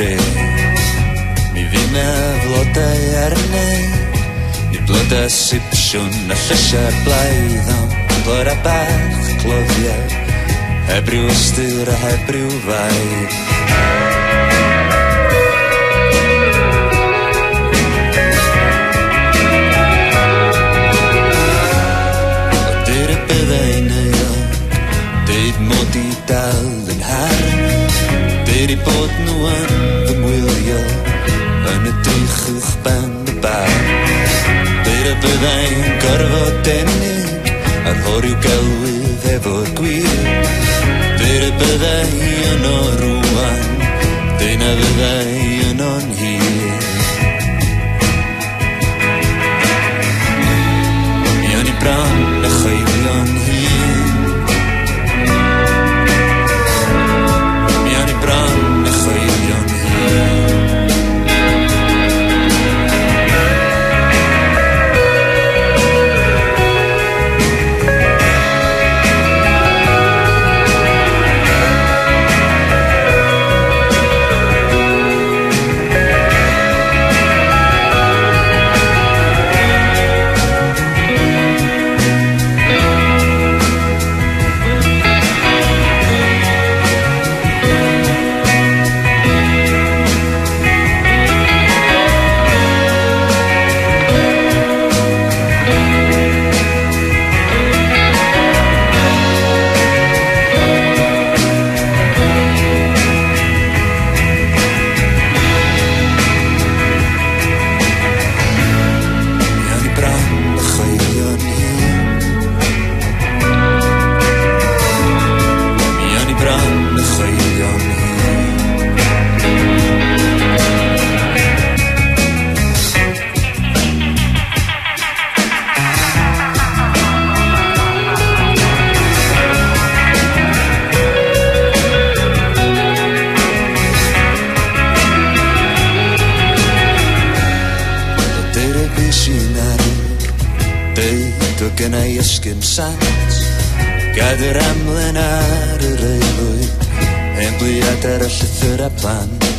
dre. Mi fyna flodau arnau, ni blodau sipsiwn a llysau'r blaidd am glor a bach cloddiau, heb ryw ystyr a heb ryw faib. Deud mod i dal yn harn, deud I bod nhw yn fy ngwylio yn y drych uwchben y bar. Deud y byddai'n gorfod denig ar horiw gelwydd efo'r gwir. Deud y byddai yno rwan, deud na fyddai yno'n hir. Mi o'n I bron a chweilio'n hir. Bron a chweilio'n hir. Gynnau ysgym sant, gad yr amlen ar yr eilwyd, ein bliad ar y llythyr a plant.